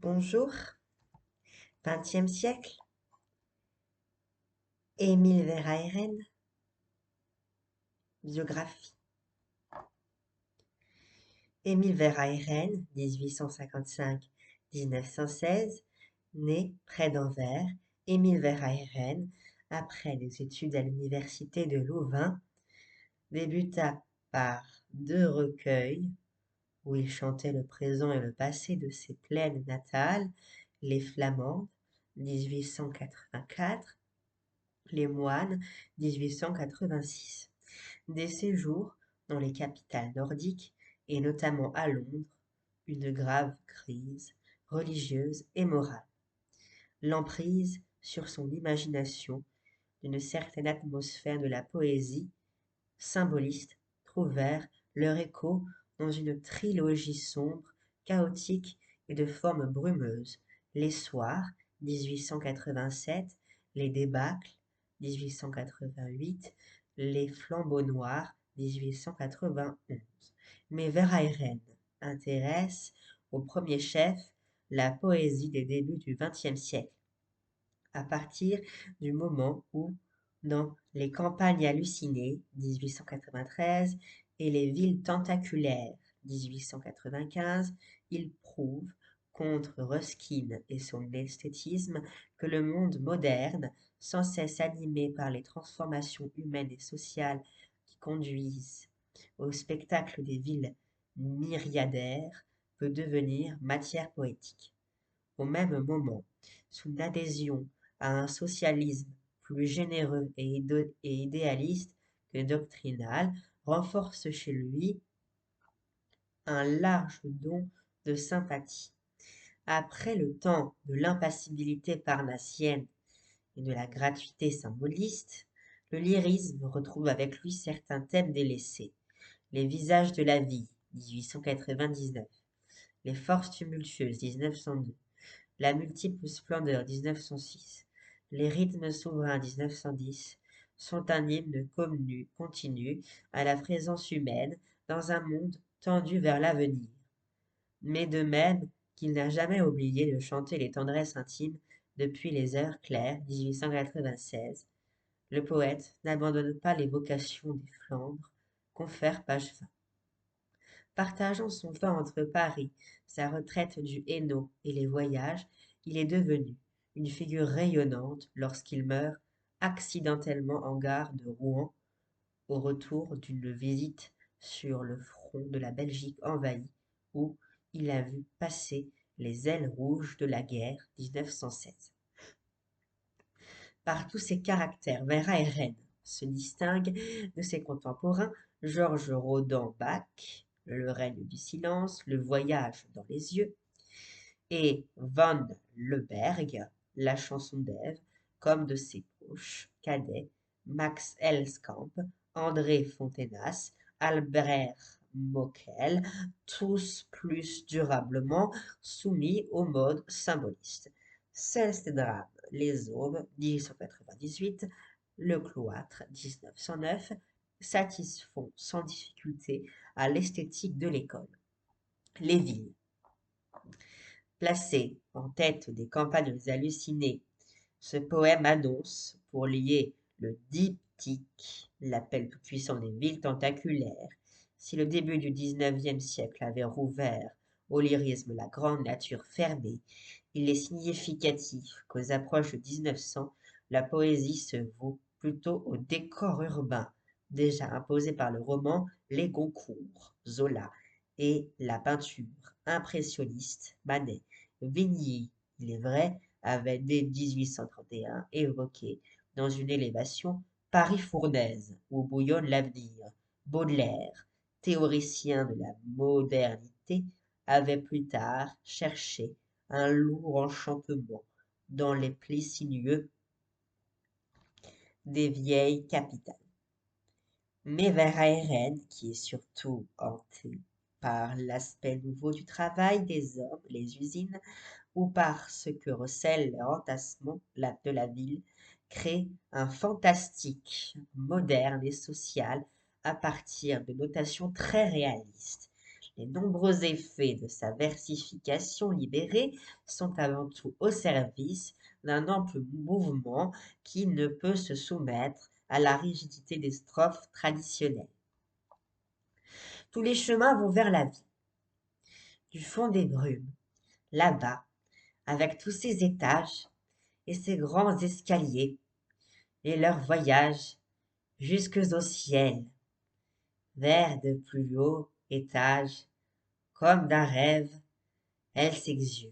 Bonjour, 20e siècle, Émile Verhaeren, biographie. Émile Verhaeren, 1855-1916, né près d'Anvers. Émile Verhaeren, après des études à l'université de Louvain, débuta par deux recueils où il chantait le présent et le passé de ses plaines natales, Les Flamandes, 1884, Les Moines, 1886. Des séjours dans les capitales nordiques et notamment à Londres, une grave crise religieuse et morale. L'emprise sur son imagination d'une certaine atmosphère de la poésie symboliste trouvèrent leur écho dans une trilogie sombre, chaotique et de forme brumeuse. Les Soirs, 1887, Les Débâcles, 1888, Les Flambeaux Noirs, 1891. Mais Verhaeren intéresse au premier chef la poésie des débuts du XXe siècle, à partir du moment où, dans Les campagnes hallucinées, 1893, et Les villes tentaculaires, 1895, il prouve, contre Ruskin et son esthétisme, que le monde moderne, sans cesse animé par les transformations humaines et sociales qui conduisent au spectacle des villes myriadaires, peut devenir matière poétique. Au même moment, sous l'adhésion à un socialisme plus généreux et idéaliste que doctrinal, renforce chez lui un large don de sympathie. Après le temps de l'impassibilité parnassienne et de la gratuité symboliste, le lyrisme retrouve avec lui certains thèmes délaissés. Les visages de la vie, 1899, Les forces tumultueuses, 1902, La multiple splendeur, 1906, Les rythmes souverains, 1910, sont un hymne continu à la présence humaine dans un monde tendu vers l'avenir. Mais de même qu'il n'a jamais oublié de chanter les tendresses intimes depuis les heures claires, 1896, le poète n'abandonne pas l'évocation des Flandres, confère page 20. Partageant son temps entre Paris, sa retraite du Hainaut et les voyages, il est devenu une figure rayonnante lorsqu'il meurt accidentellement en gare de Rouen, au retour d'une visite sur le front de la Belgique envahie, où il a vu passer les ailes rouges de la guerre 1916. Par tous ses caractères, Verhaeren se distingue de ses contemporains Georges Rodan-Bach, Le règne du silence, Le voyage dans les yeux, et Van Leberg, La chanson d'Ève, comme de ses proches cadets Max Elskamp, André Fontenas, Albert Mokel, tous plus durablement soumis au mode symboliste. Selstedram, Les Aubes, 1898, Le Cloître, 1909, satisfont sans difficulté à l'esthétique de l'école. Les villes, placé en tête des campagnes hallucinées, ce poème annonce, pour lier le diptyque, l'appel tout-puissant des villes tentaculaires. Si le début du XIXe siècle avait rouvert au lyrisme la grande nature fermée, il est significatif qu'aux approches de 1900, la poésie se voue plutôt au décor urbain, déjà imposé par le roman Les Goncourt, Zola, et la peinture impressionniste, Manet. Vigny, il est vrai, avait dès 1831 évoqué dans une élévation Paris fournaise où bouillonne l'avenir. Baudelaire, théoricien de la modernité, avait plus tard cherché un lourd enchantement dans les plis sinueux des vieilles capitales. Mais Verhaeren, qui est surtout hanté par l'aspect nouveau du travail des hommes, les usines, ou par ce que recèle l'entassement de la ville, crée un fantastique moderne et social à partir de notations très réalistes. Les nombreux effets de sa versification libérée sont avant tout au service d'un ample mouvement qui ne peut se soumettre à la rigidité des strophes traditionnelles. Tous les chemins vont vers la vie. Du fond des brumes, là-bas, avec tous ses étages et ses grands escaliers, et leurs voyages jusque au ciel, vers de plus hauts étages, comme d'un rêve, elle s'exhume.